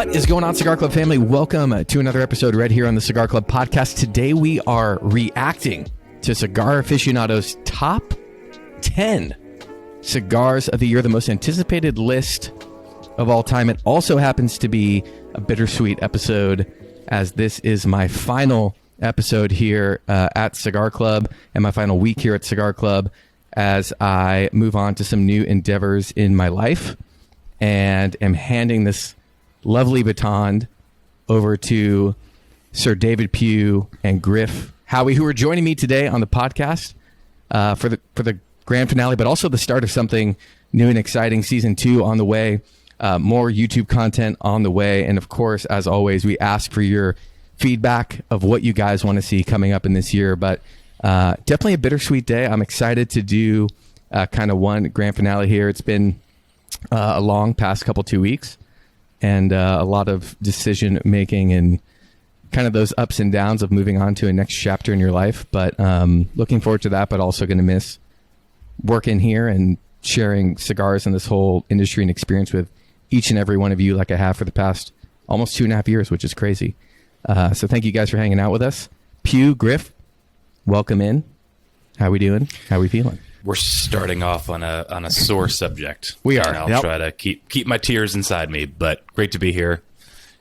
What is going on, Cigar Club family? Welcome to another episode right here on the Cigar Club Podcast. Today we are reacting to Cigar Aficionado's top 10 Cigars of the Year, the most anticipated list of all time. It also happens to be a bittersweet episode, as this is my final episode here at Cigar Club and my final week here at Cigar Club as I move on to some new endeavors in my life and am handing this lovely baton over to Sir David Pugh and Griff Howie, who are joining me today on the podcast for the grand finale, but also the start of something new and exciting. Season 2 on the way, more YouTube content on the way, and of course, as always, we ask for your feedback of what you guys want to see coming up in this year. But definitely a bittersweet day. I'm excited to do kind of one grand finale here. It's been a long past 2 weeks. And a lot of decision making and kind of those ups and downs of moving on to a next chapter in your life. But looking forward to that, but also going to miss working here and sharing cigars and this whole industry and experience with each and every one of you like I have for the past almost 2.5 years, which is crazy. So thank you guys for hanging out with us. Pugh, Griff, welcome in. How we doing? How we feeling? We're starting off on a sore subject. We are. And I'll try to keep my tears inside me, but great to be here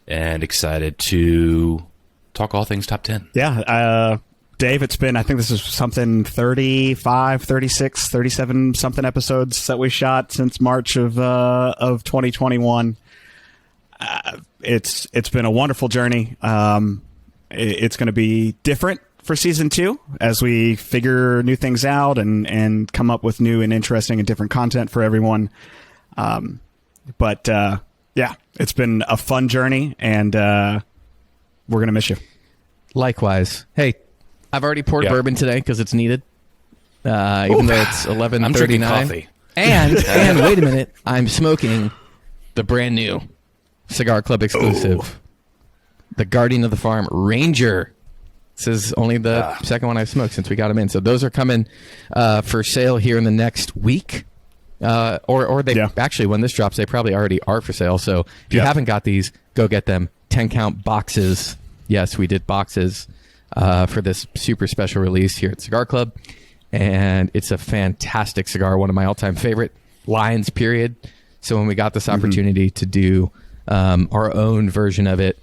and excited to talk all things top 10. Yeah. Dave, it's been, I think this is something 35, 36, 37 something episodes that we shot since March of 2021. It's been a wonderful journey. It's going to be different for season 2 as we figure new things out and come up with new and interesting and different content for everyone. But yeah, it's been a fun journey, and we're going to miss you. Likewise. Hey, I've already poured bourbon today because it's needed, even though it's 11:39. I'm drinking coffee. And wait a minute, I'm smoking the brand new Cigar Club exclusive, the Guardian of the Farm Ranger. This is only the second one I've smoked since we got them in. So those are coming for sale here in the next week. Or they actually, when this drops, they probably already are for sale. So if you haven't got these, go get them. 10-count boxes. Yes, we did boxes for this super special release here at Cigar Club. And it's a fantastic cigar, one of my all-time favorite lines, period. So when we got this opportunity to do our own version of it,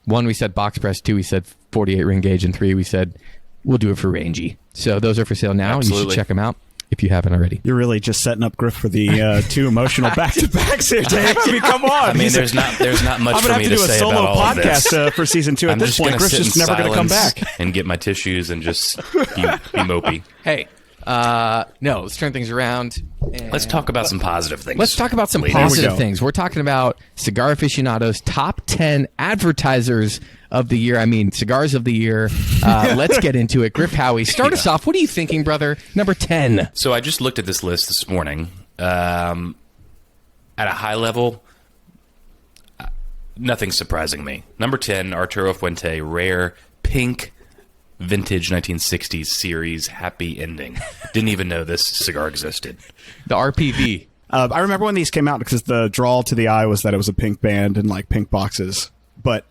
1, we said box press. 2, we said 48 ring gauge. And 3, we said we'll do it for rangy. So those are for sale now. Absolutely. You should check them out if you haven't already. You're really just setting up Griff for the 2 emotional back-to-backs here, Dave. I mean, come on. I mean, there's not much for me to say about all of this. I'm going to have to do a solo podcast for season 2 at this point. Griff's just never going to come back. And get my tissues and just be mopey. Hey, no, let's turn things around. Let's talk about some positive things. Let's talk about some positive things. We're talking about Cigar Aficionado's top 10 advertisers of the year. I mean, cigars of the year. Let's get into it. Griff Howie, start us off. What are you thinking, brother? Number 10. So I just looked at this list this morning. At a high level, nothing surprising me. Number 10, Arturo Fuente, rare pink vintage 1960s series happy ending. Didn't even know this cigar existed. The RPV. I remember when these came out because the draw to the eye was that it was a pink band and like pink boxes, but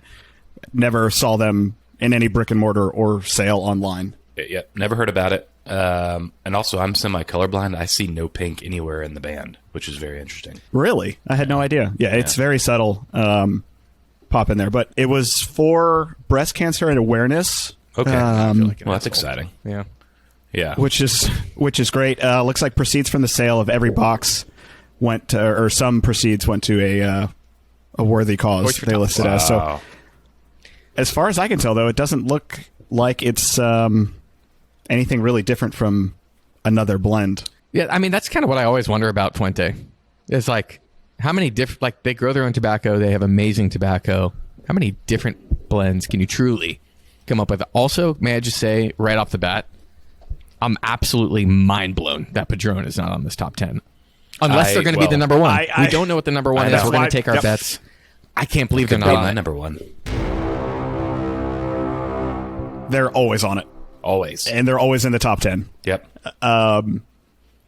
never saw them in any brick and mortar or sale online. Yeah, never heard about it. And also, I'm semi-colorblind. I see no pink anywhere in the band, which is very interesting. Really? I had no idea. Yeah, it's very subtle pop in there. But it was for breast cancer and awareness. Okay. Well, that's exciting. Yeah. Yeah. Which is great. Looks like proceeds from the sale of every box went to, or some proceeds went to a worthy cause. They listed as. So as far as I can tell, though, it doesn't look like it's anything really different from another blend. Yeah, I mean, that's kind of what I always wonder about Fuente. It's like, how many different, like, they grow their own tobacco, they have amazing tobacco. How many different blends can you truly come up with? Also, may I just say, right off the bat, I'm absolutely mind blown that Padron is not on this top 10. Unless they're going to be the number one. We don't know what the number one is. We're going to take our bets. I can't believe they're not on my number one. They're always on it. Always. And they're always in the top 10. Yep.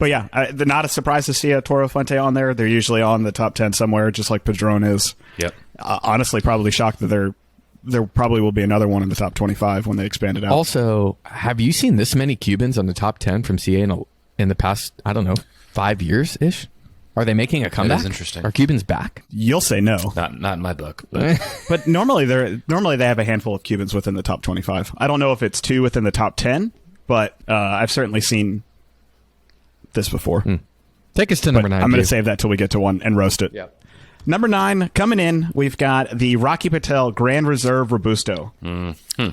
But yeah, they're not a surprise to see a Toro Fuente on there. They're usually on the top 10 somewhere, just like Padron is. Yep. Honestly, probably shocked that there probably will be another one in the top 25 when they expand it out. Also, have you seen this many Cubans on the top 10 from CA in the past, I don't know, 5 years-ish? Are they making a comeback? That is interesting. Are Cubans back? You'll say no. Not in my book. But But normally they have a handful of Cubans within the top 25. I don't know if it's 2 within the top 10, but I've certainly seen this before. Take us to number 9. I'm going to save that till we get to one and roast it. Yep. Number 9, coming in, we've got the Rocky Patel Grand Reserve Robusto.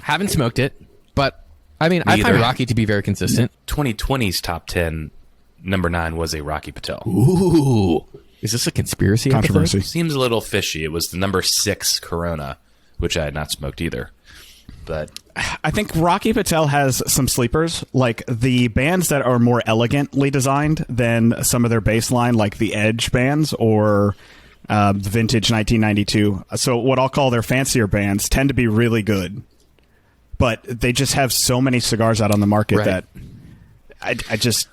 Haven't smoked it, but I mean, I find Neither. Rocky to be very consistent. 2020's top 10, number 9 was a Rocky Patel. Ooh. Is this a conspiracy Controversy. episode? Seems a little fishy. It was the number 6 Corona, which I had not smoked either. But I think Rocky Patel has some sleepers, like the bands that are more elegantly designed than some of their baseline, like the Edge bands or the vintage 1992. So what I'll call their fancier bands tend to be really good, but they just have so many cigars out on the market Right. that I just...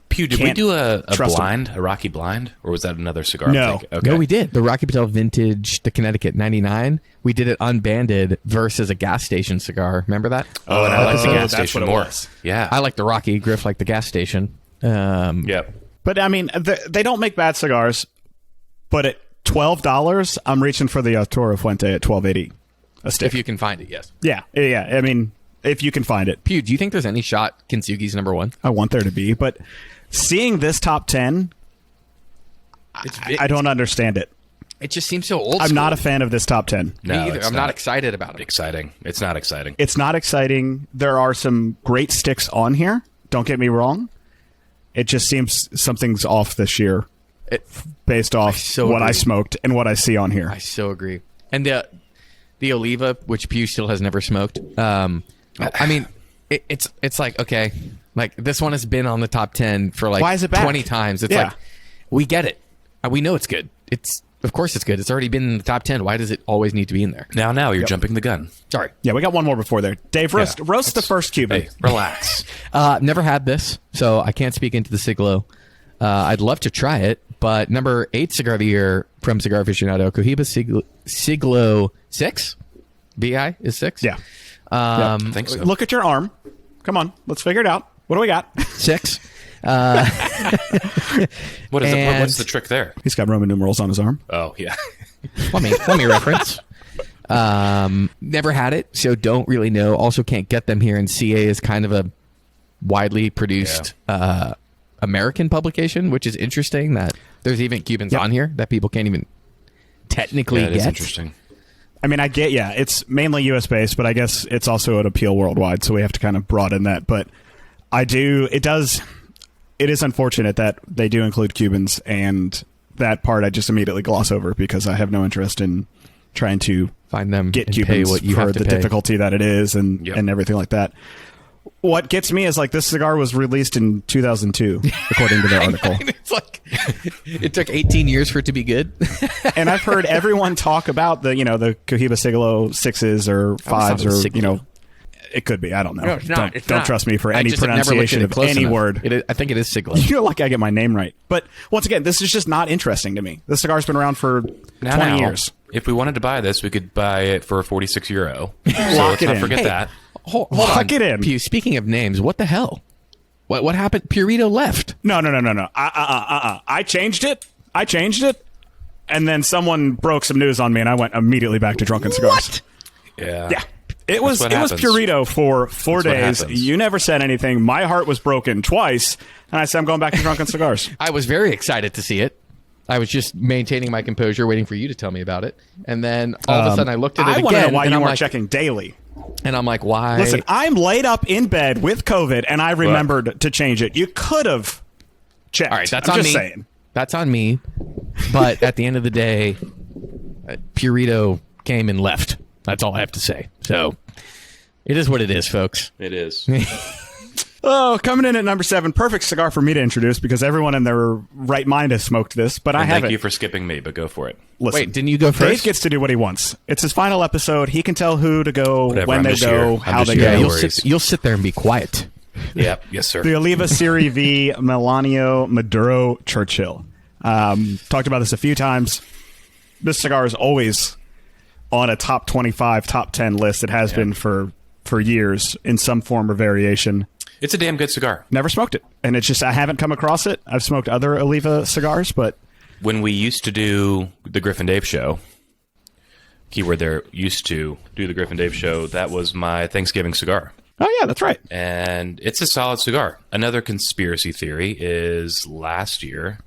Pugh, did we Can't do a trust blind, a Rocky blind, or was that another cigar? No. I'm thinking? Okay. No, we did. The Rocky Patel Vintage, the Connecticut 99. We did it unbanded versus a gas station cigar. Remember that? Oh, and I like the gas that's station what it more. was. Yeah. I like the Rocky. Griff like the gas station. Yep. But I mean, they don't make bad cigars, but at $12, I'm reaching for the Toro Fuente at $12.80 a stick. If you can find it, yes. Yeah. I mean, if you can find it. Pew, do you think there's any shot Kintsugi's number 1? I want there to be, but seeing this top 10, I don't understand it. It just seems so old. I'm not a fan of this top 10. No, Me either. it's I'm not excited about it. exciting. It's not exciting. It's not exciting. There are some great sticks on here. Don't get me wrong. It just seems something's off this year based off so what I agree. smoked and what I see on here. I so agree. And the Oliva, which Pew still has never smoked. I mean, it's like, okay, like this one has been on the top 10 for like Why is it back? 20 times. It's Yeah. like, we get it. We know it's good. Of course it's good. It's already been in the top 10. Why does it always need to be in there? Now you're jumping the gun. Sorry. Yeah, we got one more before there. Dave, roast the first Cuban. Hey, relax. Never had this, so I can't speak into the Siglo. I'd love to try it, but number 8 cigar of the year from Cigar Aficionado, Cohiba Siglo 6? BI is 6? Yeah. I think so. Look at your arm. Come on, let's figure it out. What do we got? 6. What is it? and- What's the trick there? He's got Roman numerals on his arm. Oh, yeah. Let me reference. Never had it, so don't really know. Also can't get them here, and CA is kind of a widely produced American publication, which is interesting that there's even Cubans on here that people can't even technically Yeah, it get. is interesting. I mean, it's mainly U.S. based, but I guess it's also an appeal worldwide, so we have to kind of broaden that. But it is unfortunate that they do include Cubans, and that part I just immediately gloss over because I have no interest in trying to Find them get and Cubans pay what you for have to the pay. difficulty that it is and Yep. and everything like that. What gets me is like this cigar was released in 2002, according to their article. It's like it took 18 years for it to be good. And I've heard everyone talk about the Cohiba Siglo 6s or 5s or Siglo. it could be. I don't know. No, it's not. Don't trust me for I any just have never looked pronunciation at it of close any enough. word. I think it is Siglo. You feel like I get my name right. But once again, this is just not interesting to me. This cigar's been around for 20 years. If we wanted to buy this, we could buy it for €46. So Lock let's it not in. forget Hey. that. Hold Lock on. it in. Pew, speaking of names, what the hell? What happened? Purito left. No. I changed it. And then someone broke some news on me, and I went immediately back to Drunken Cigars. What? Yeah. Yeah. It was what was happens. Purito for 4 That's what days. happens. You never said anything. My heart was broken twice, and I said I'm going back to Drunken Cigars. I was very excited to see it. I was just maintaining my composure, waiting for you to tell me about it. And then all of a sudden I looked at it I again. want to know why and you I'm weren't like, checking daily. And I'm like, why? Listen, I'm laid up in bed with COVID, and I remembered to change it. You could have checked. All right, that's I'm on just me. saying. That's on me. But at the end of the day, Purito came and left. That's all I have to say. So it is what it is, folks. It is. Oh, coming in at number 7, perfect cigar for me to introduce because everyone in their right mind has smoked this, but I And haven't. thank you for skipping me, but go for it. Listen, Wait, didn't you go Dave first? gets to do what he wants. It's his final episode. He can tell who to go, Whatever, when I'm they just go, here. I'm how just they here. go. Yeah, No you'll worries. sit there and be quiet. Yep. Yes, sir. The Oliva Serie V Melanio Maduro Churchill. Talked about this a few times. This cigar is always on a top 25, top 10 list. It has been for years in some form or variation. It's a damn good cigar. Never smoked it. And it's just, I haven't come across it. I've smoked other Oliva cigars, but... When we used to do the Griff and Dave show, keyword there, used to do the Griff and Dave show, that was my Thanksgiving cigar. Oh, yeah, that's right. And it's a solid cigar. Another conspiracy theory is last year,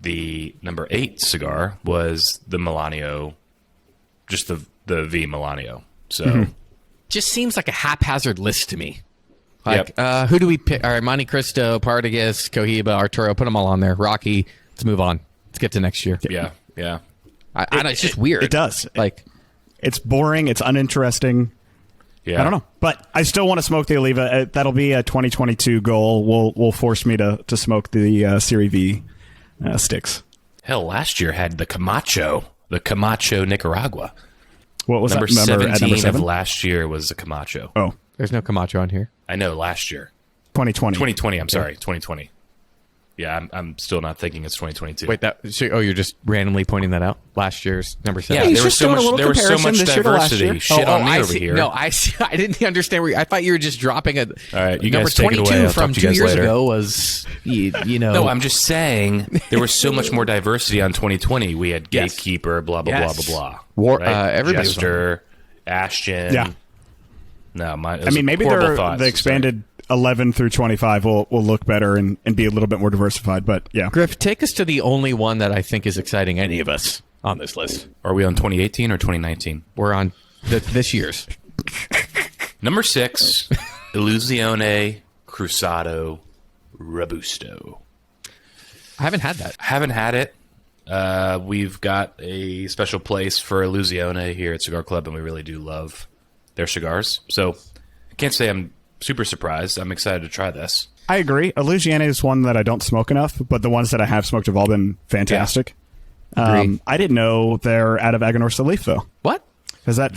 the number 8 cigar was the Melanio, just the V Melanio. So Just seems like a haphazard list to me. Like, who do we pick? All right, Monte Cristo, Partagas, Cohiba, Arturo, put them all on there. Rocky, let's move on. Let's get to next year. yeah. It's just weird. It does. Like, it's boring. It's uninteresting. Yeah. I don't know. But I still want to smoke the Oliva. That'll be a 2022 goal. Will force me to smoke the Serie V sticks. Hell, last year had the Camacho Nicaragua. What was Number that? 17 7? of last year was the Camacho. Oh, there's no Camacho on here. I know, last year. 2020. 2020, I'm sorry, 2020. Yeah, I'm still not thinking it's 2022. Wait, you're just randomly pointing that out? Last year's number 7. Yeah, he's there was just so doing a much. little There was so comparison much this year to last diversity. year. Shit on me I over see. here. No, I didn't understand where I thought you were just dropping a. All right, you number guys take it away. 22 I'll from talk to 2 you guys years later. ago was, you know. No, I'm just saying there was so much more diversity on 2020. We had Yes. Gatekeeper, blah blah Yes. blah blah blah. Everybody was on Jester, Ashton. Yeah. No, I mean, maybe the expanded 11 through 25 will look better and be a little bit more diversified. But yeah, Griff, take us to the only one that I think is exciting any of us on this list. Are we on 2018 or 2019? We're on this year's. Number 6, Illusione Cruzado Robusto. I haven't had that. Haven't had it. We've got a special place for Illusione here at Cigar Club, and we really do love their cigars. So I can't say I'm super surprised. I'm excited to try this. I agree. Illusione is one that I don't smoke enough, but the ones that I have smoked have all been fantastic. Agreed. I didn't know they're out of Aganorsa Leaf, though. What? Is that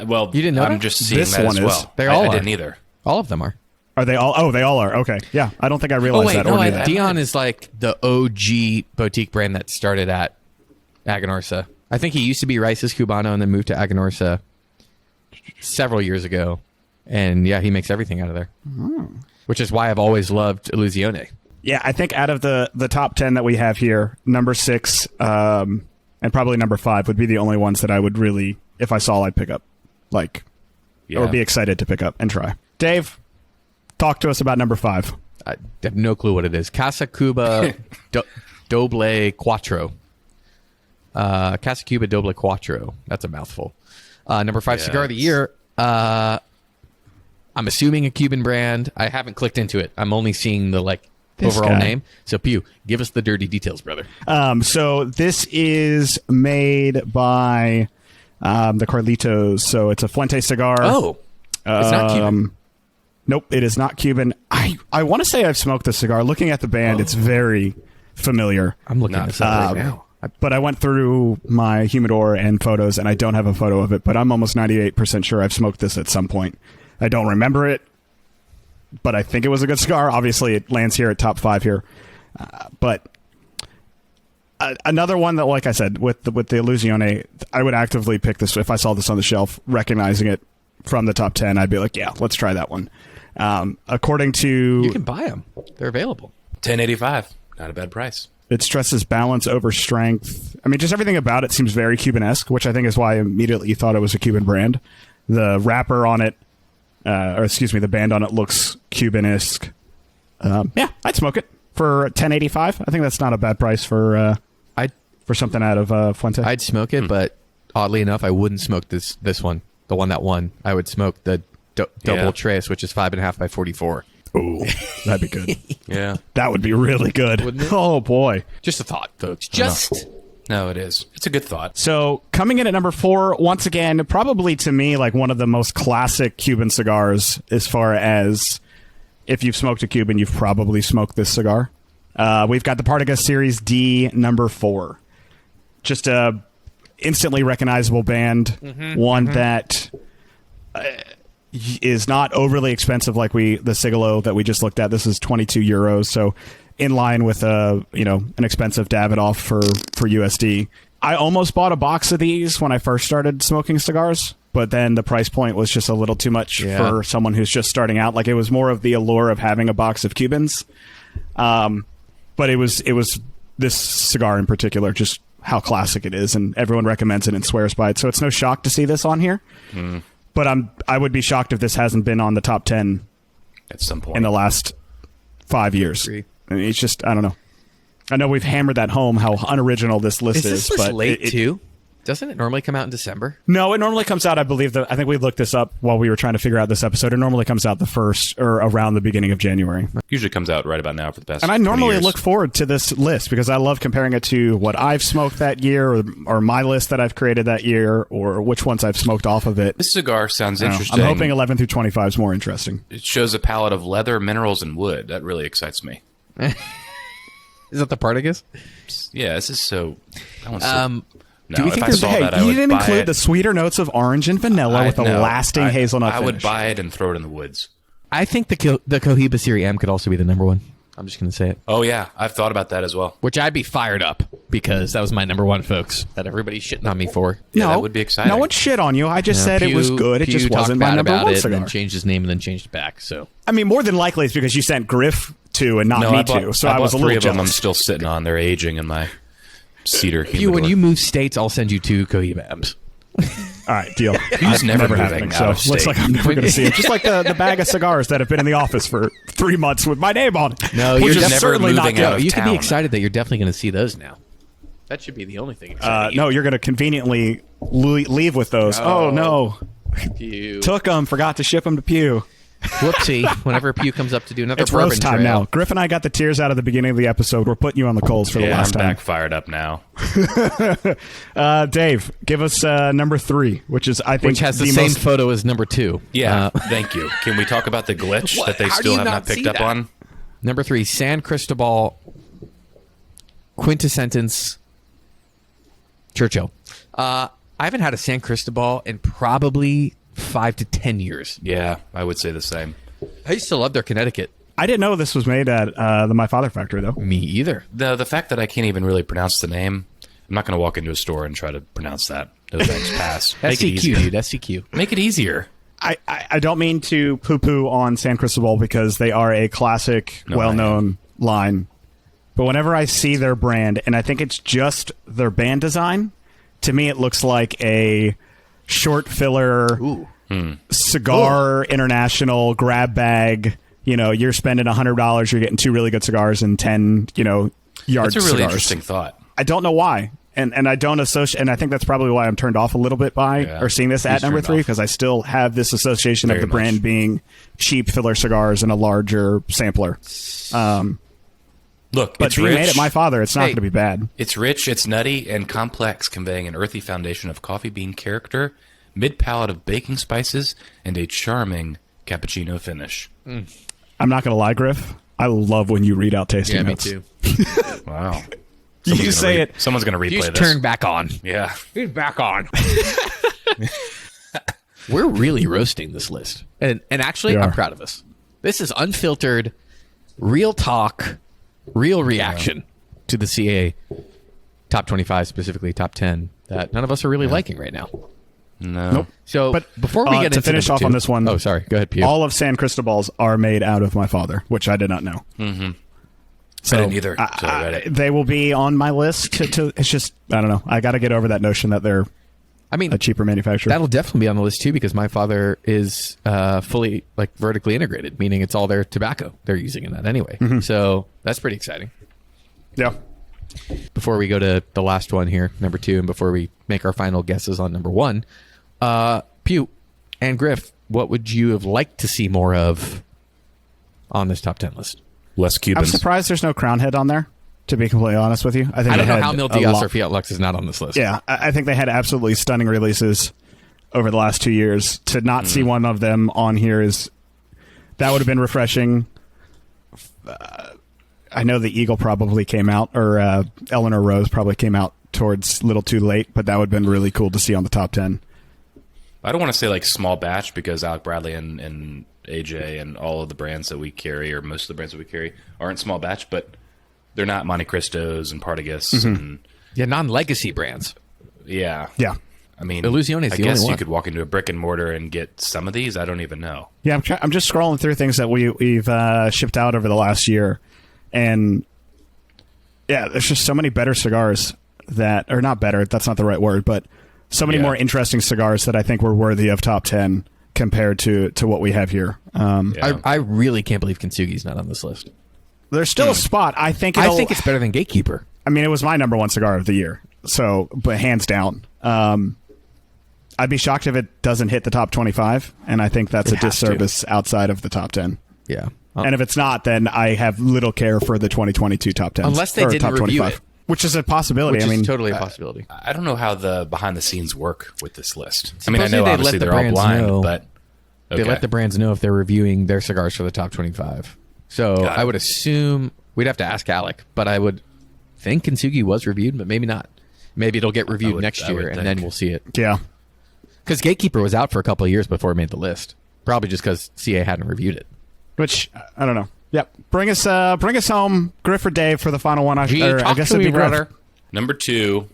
Well, You didn't know I'm that? just seeing This that one as is. well. They all I are. didn't either. All of them are. Are they all? Oh, they all are. Okay. Yeah. I don't think I realized that. Or knew that. Dion is like the OG boutique brand that started at Aganorsa. I think he used to be Rice's Cubano and then moved to Aganorsa several years ago. And yeah, he makes everything out of there. Which is why I've always loved Illusione. Yeah, I think out of the top 10 that we have here, number 6 and probably number 5 would be the only ones that I would really, if I saw, I'd pick up. Like, or be excited to pick up and try. Dave, talk to us about number 5. I have no clue what it is. Casa Cuba Doble Quattro. Casa Cuba Doble Quattro. That's a mouthful. Number 5 Cigar of the Year. I'm assuming a Cuban brand. I haven't clicked into it. I'm only seeing the overall name. So Pugh, give us the dirty details, brother. So this is made by the Carlitos. So it's a Fuente cigar. Oh, it's not Cuban. Nope, it is not Cuban. I want to say I've smoked the cigar. Looking at the band, it's very familiar. I'm looking this up right now. But I went through my humidor and photos, and I don't have a photo of it, but I'm almost 98% sure I've smoked this at some point. I don't remember it, but I think it was a good cigar. Obviously, it lands here at top 5 here. But another one that, like I said, with the Illusione, I would actively pick this. If I saw this on the shelf, recognizing it from the top 10, I'd be like, yeah, let's try that one. According to... You can buy them. They're available. $10.85. Not a bad price. It stresses balance over strength. I mean, just everything about it seems very Cuban-esque, which I think is why I immediately thought it was a Cuban brand. The wrapper on it, the band on it looks Cuban-esque. Yeah, I'd smoke it for $10.85. I think that's not a bad price for something out of Fuente. I'd smoke it, but oddly enough, I wouldn't smoke this one, the one that won. I would smoke the double Tres, which is 5.5 by 44. Ooh, that'd be good. Yeah. That would be really good. Wouldn't it? Oh, boy. Just a thought, folks. No, it is. It's a good thought. So coming in at number 4, once again, probably to me like one of the most classic Cuban cigars as far as if you've smoked a Cuban, you've probably smoked this cigar. We've got the Partagas Series D number 4. Just a instantly recognizable band, one that is not overly expensive like the Cigalo that we just looked at. This is €22, so in line with an expensive Davidoff for USD. I almost bought a box of these when I first started smoking cigars, but then the price point was just a little too much for someone who's just starting out. Like, it was more of the allure of having a box of Cubans. But it was this cigar in particular, just how classic it is, and everyone recommends it and swears by it. So it's no shock to see this on here. But I would be shocked if this hasn't been on the top 10 at some point in the last 5 years. I mean, it's just, I don't know. I know we've hammered that home how unoriginal this list is. Is this list late too? Doesn't it normally come out in December? No, it normally comes out, I believe, I think we looked this up while we were trying to figure out this episode. It normally comes out the first or around the beginning of January. Usually comes out right about now for the past. And I normally look forward to this list because I love comparing it to what I've smoked that year or my list that I've created that year or which ones I've smoked off of it. This cigar sounds interesting. I'm hoping 11 through 25 is more interesting. It shows a palette of leather, minerals, and wood. That really excites me. Is that the Partagas? Yeah, this is so... do we think you didn't include the sweeter notes of orange and vanilla with a lasting hazelnut finish. I would buy it and throw it in the woods. I think the Cohiba Serie M could also be the number one. I'm just going to say it. Oh, yeah. I've thought about that as well. Which I'd be fired up because that was my number one, folks, that everybody's shitting on me for. Yeah, that would be exciting. No one shit on you. I just said Pugh, it was good. It Pugh just wasn't my number one cigar. And then changed his name and then changed it back. So I mean, more than likely it's because you sent Griff to and not me to. So I was a little jealous. Three of them I'm still sitting on. They're aging in my cedar humidor. Pugh, when you move states, I'll send you 2 Cohiba M's. All right, deal. He's never happening. So looks like I'm never going to see him. Just like the bag of cigars that have been in the office for 3 months with my name on it. No, you're just never moving out of You town. can be excited that you're definitely going to see those now. That should be the only thing exciting. No, you're going to conveniently leave with those. Oh no, Pugh. took them, forgot to ship them to Pugh. Whoopsie. Whenever Pugh comes up to do another It's bourbon roast time trail. now. Griff and I got the tears out of the beginning of the episode. We're putting you on the coals for the last I'm time. back fired up now. Dave, give us number 3, which is I think Which has the same photo as number 2. Yeah, thank you. Can we talk about the glitch that they How do still you have not not picked see up that? on? Number 3, San Cristobal Quintessence Churchill. I haven't had a San Cristobal in probably 5 to 10 years. Yeah, I would say the same. I used to love their Connecticut. I didn't know this was made at the My Father factory, though. Me either. The fact that I can't even really pronounce the name, I'm not going to walk into a store and try to pronounce that. No thanks, pass. Make it SCQ, easier. dude. SCQ. Make it easier. I don't mean to poo-poo on San Cristobal because they are a classic, well-known line. But whenever I see their brand, and I think it's just their band design, to me it looks like a short filler cigar international grab bag. You know, you're spending $100, you're getting 2 really good cigars and 10, yard cigars. That's a really interesting thought. I don't know why. And I don't associate, and I think that's probably why I'm turned off a little bit by or seeing this at number 3, because I still have this association of the brand being cheap filler cigars and a larger sampler. Look, but it's being rich. made at My Father, it's not going to be bad. It's rich, it's nutty, and complex, conveying an earthy foundation of coffee bean character, mid-palate of baking spices, and a charming cappuccino finish. I'm not going to lie, Griff. I love when you read out tasting notes. Me too. Wow. You say it. Someone's going to replay He's this. turned back on. Yeah. He's back on. We're really roasting this list. And actually, I'm proud of us. This is unfiltered, real talk, real reaction to the CA top 25, specifically top 10, that none of us are really liking right now. No. Nope. So, But before we get to into finish number off 2, on this one, oh, sorry, go ahead, Pugh. all of San Cristobal's are made out of My Father, which I did not know. Mm-hmm. So I didn't either. So I read it. They will be on my list. It's just, I don't know. I got to get over that notion that they're a cheaper manufacturer. That'll definitely be on the list too, because My Father is fully vertically integrated, meaning it's all their tobacco they're using in that anyway. Mm-hmm. So that's pretty exciting. Yeah. Before we go to the last one here, number 2, and before we make our final guesses on number 1, Pugh and Griff, what would you have liked to see more of on this top 10 list? Less Cubans. I'm surprised there's no Crown Head on there, to be completely honest with you. I don't know how Mil Diaz or Fiat Lux is not on this list. Yeah, I think they had absolutely stunning releases over the last 2 years. To not see one of them on here that would have been refreshing. I know the Eagle probably came out, or Eleanor Rose probably came out towards a little too late, but that would have been really cool to see on the top 10. I don't want to say like small batch because Alec Bradley and AJ and all of the brands that we carry, or most of the brands that we carry, aren't small batch, but they're not Monte Cristos and Partagas and non-legacy brands. Yeah. I mean, Illusione's I the guess only you one. could walk into a brick and mortar and get some of these. I don't even know. Yeah, I'm just scrolling through things that we've shipped out over the last year, and there's just so many better cigars that, or not better, that's not the right word, but so many more interesting cigars that I think were worthy of top 10 compared to what we have here. I really can't believe Kintsugi's not on this list. There's still a spot. I think it's better than Gatekeeper. I mean, it was my number one cigar of the year, so but hands down. I'd be shocked if it doesn't hit the top 25, and I think that's a disservice outside of the top 10. Yeah. And if it's not, then I have little care for the 2022 top 10. Unless they didn't top review 25, it. Which is a possibility. Which I mean, is totally a possibility. I don't know how the behind the scenes work with this list. I mean, I Supposedly know they obviously let the they're all brands blind, know. but okay. They let the brands know if they're reviewing their cigars for the top 25. So Got it. I would assume we'd have to ask Alec, but I would think Kintsugi was reviewed, but maybe not. Maybe it'll get reviewed next I would year, and think. then we'll see it. yeah. Because Gatekeeper was out for a couple of years before it made the list. Probably just because CA hadn't reviewed it. Which I don't know. Yep. Bring us home, Griff or Dave, for the final one. I guess it'd be Griff. Number 2,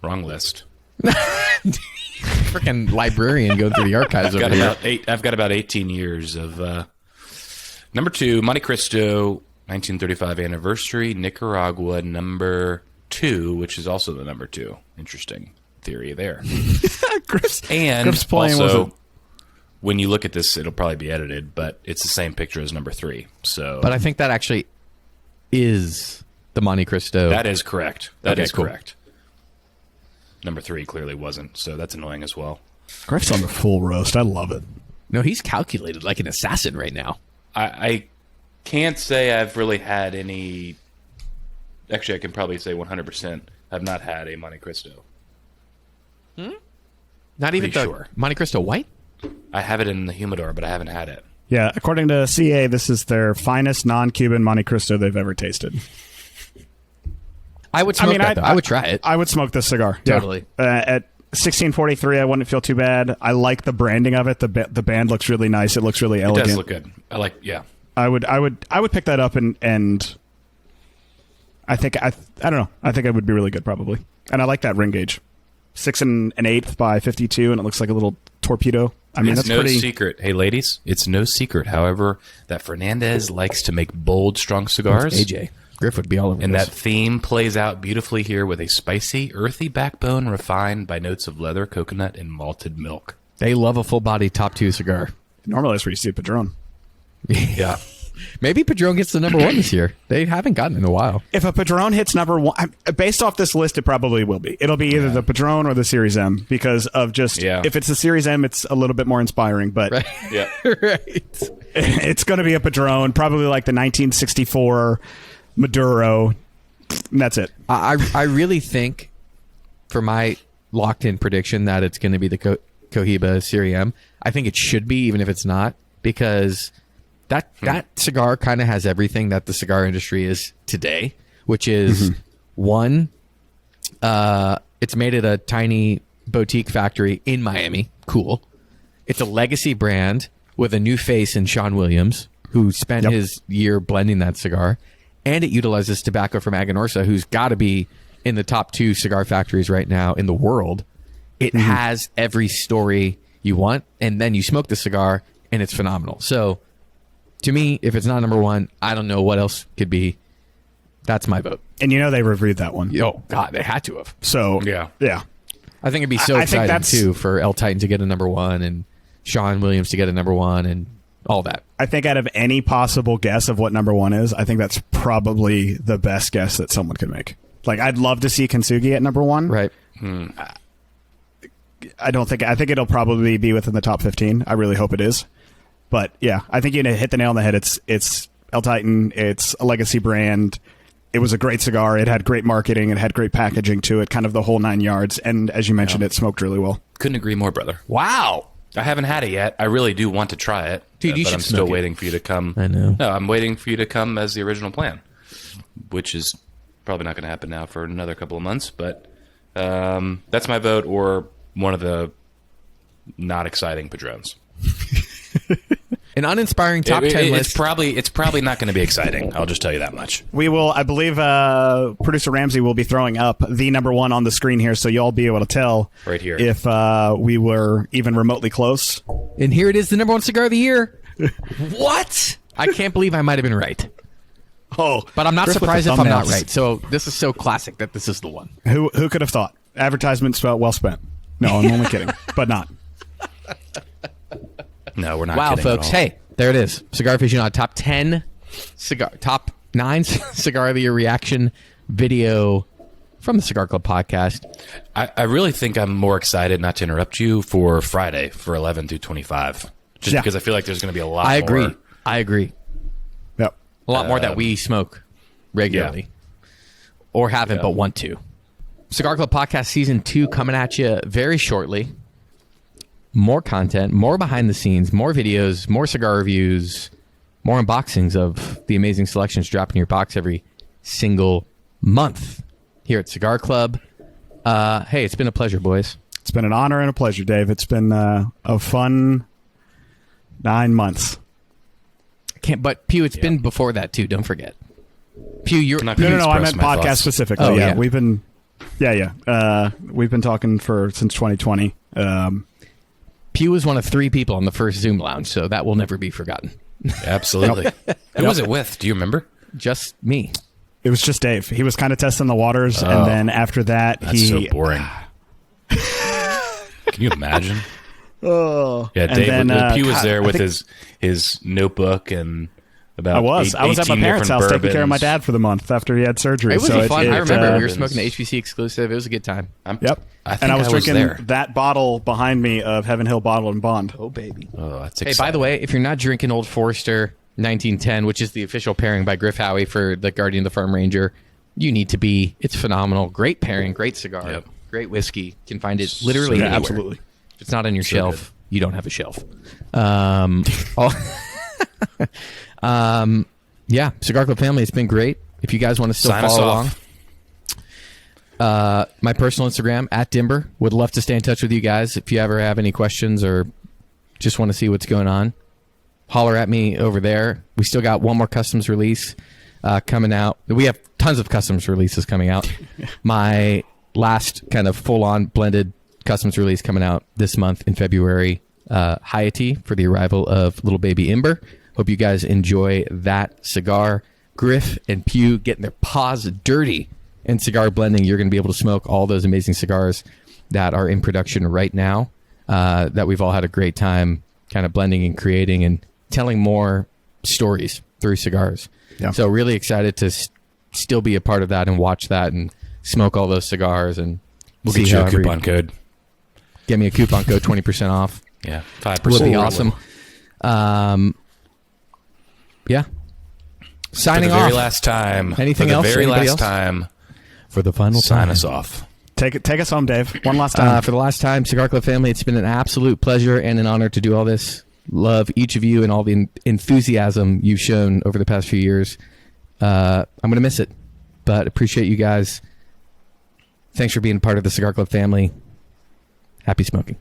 wrong list. Freaking librarian going through the archives over here. I've got about 18 years of number 2, Monte Cristo, 1935 anniversary, Nicaragua, number 2, which is also the number 2. Interesting theory there. Griff's And also, when you look at this, it'll probably be edited, but it's the same picture as number 3. So, But I think that actually is the Monte Cristo. that is correct. That is cool. correct. Number 3 clearly wasn't, so that's annoying as well. Griff's on the full roast. I love it. No, he's calculated like an assassin right now. I can't say I've really had any. Actually, I can probably say 100% I've not had a Monte Cristo. Not even Pretty the sure. Monte Cristo White? I have it in the humidor, but I haven't had it. Yeah, according to CA, this is their finest non-Cuban Monte Cristo they've ever tasted. I would smoke that, though. I would try it. I would smoke this cigar. Yeah. Totally. At 1643, I wouldn't feel too bad. I like the branding of it. The band looks really nice. It looks really It elegant. does look good. I would pick that up and I think I don't know. I think it would be really good probably. And I like that ring gauge. 6 1/8 by 52, and it looks like a little torpedo. I mean, It's that's no pretty. secret. Hey, ladies, it's no secret, however, that Fernandez likes to make bold, strong cigars. AJ. Griff would be all over And this. that theme plays out beautifully here with a spicy, earthy backbone refined by notes of leather, coconut, and malted milk. They love a full-body top 2 cigar. Normally, that's where you see a Padron. Yeah. Maybe Padron gets the number 1 this year. They haven't gotten it in a while. If a Padron hits number 1, based off this list, it probably will be. It'll be either the Padron or the Series M because of just if it's the Series M, it's a little bit more inspiring. But Right. Yeah. Right. it's going to be a Padron, probably like the 1964 Maduro. And that's it. I really think, for my locked-in prediction, that it's going to be the Cohiba Serie M. I think it should be, even if it's not, because that cigar kind of has everything that the cigar industry is today, which is one, it's made at a tiny boutique factory in Miami. Cool. It's a legacy brand with a new face in Sean Williams, who spent his year blending that cigar, and it utilizes tobacco from Aganorsa, who's got to be in the top 2 cigar factories right now in the world. It has every story you want, and then you smoke the cigar, and it's phenomenal. So, to me, if it's not number 1, I don't know what else could be. That's my vote. And you know they reviewed that one. Oh, God, they had to have. So, yeah. I think it'd be so I think exciting, too, for El Titan to get a number 1 and Sean Williams to get a number 1 and all that. I think out of any possible guess of what number 1 is, I think that's probably the best guess that someone could make. Like, I'd love to see Kintsugi at number 1. Right. I think it'll probably be within the top 15. I really hope it is. But yeah, I think you hit the nail on the head. It's El Titan. It's a legacy brand. It was a great cigar. It had great marketing. It had great packaging to it, kind of the whole 9 yards. And as you mentioned, it smoked really well. Couldn't agree more, brother. Wow. I haven't had it yet. I really do want to try it. Dude, you but should I'm still smoke it. waiting for you to come. I know. No, I'm waiting for you to come as the original plan, which is probably not going to happen now for another couple of months. But that's my vote, or one of the not exciting Padrones. An uninspiring top 10 list. It's probably not going to be exciting. I'll just tell you that much. We will, I believe, producer Ramsey will be throwing up the number one on the screen here, so you'll be able to tell Right here. if we were even remotely close. And here it is, the number one cigar of the year. What? I can't believe I might have been right. Oh, But I'm not Griff with surprised the if I'm not thumbnails. right. So this is so classic that this is the one. Who could have thought? Advertisements well spent. No, I'm only kidding, but not. No, we're not Wow, kidding at folks. all. Hey, there it is. Cigar Aficionado top 10 top 9 cigar of the year reaction video from the Cigar Club podcast. I really think I'm more excited, not to interrupt you, for Friday for 11 through 25. Just Yeah. because I feel like there's going to be a lot I more. agree. I agree. Yep. A lot more that we smoke regularly or haven't but want to. Cigar Club Podcast Season 2 coming at you very shortly. More content, more behind the scenes, more videos, more cigar reviews, more unboxings of the amazing selections dropping in your box every single month here at Cigar Club. Hey, it's been a pleasure, boys. It's been an honor and a pleasure, Dave. It's been a fun 9 months. But Pugh, it's been before that too. Don't forget. Pugh, you're I'm not No, gonna I express meant my podcast thoughts. specifically. Oh, yeah, yeah. we've been, we've been talking since 2020. Pugh was one of 3 people on the first Zoom lounge, so that will never be forgotten. Absolutely. Who was it with? Do you remember? Just me. It was just Dave. He was kind of testing the waters, and then after that, That's so boring. Can you imagine? Oh, Yeah, and Dave. then, Pugh was God, there I with think- his notebook and about. I was at my 18 parents' house different taking care of my bourbons. dad for the month after he had surgery. It was so fun. I remember we were uh, smoking the HBC exclusive. It was a good time. Yep. I think and I was drinking there. that bottle behind me of Heaven Hill Bottle and Bond. Oh, baby. Oh, that's Hey, exciting. by the way, if you're not drinking Old Forester 1910, which is the official pairing by Griff Howie for the Guardian of the Farm Ranger, you need to be. It's phenomenal. Great pairing, great cigar, Yep. great whiskey. Can find it literally Yeah, anywhere. absolutely. If it's not on your So shelf, you don't have a shelf. Yeah, Cigar Club family, it's been great. If you guys want to still Sign us follow along, off. my personal Instagram @Dimber. Would love to stay in touch with you guys. If you ever have any questions or just want to see what's going on, holler at me over there. We still got one more customs release coming out. We have tons of customs releases coming out. My last kind of full-on blended customs release coming out this month in February. Hayati for the arrival of little baby Ember. Hope you guys enjoy that cigar. Griff and Pugh getting their paws dirty in cigar blending. You're going to be able to smoke all those amazing cigars that are in production right now that we've all had a great time kind of blending and creating and telling more stories through cigars. Yeah. So really excited to still be a part of that and watch that and smoke all those cigars. And We'll see get you a how coupon code. Get me a coupon code, 20% off. Yeah, 5%. Would be awesome. Yeah. For Signing the very off. last time. Anything for the else? very Anybody last else? time. For the final Sign time. us off. Take us home, Dave. One last time. For the last time, Cigar Club family, it's been an absolute pleasure and an honor to do all this. Love each of you and all the enthusiasm you've shown over the past few years. I'm going to miss it, but appreciate you guys. Thanks for being part of the Cigar Club family. Happy smoking.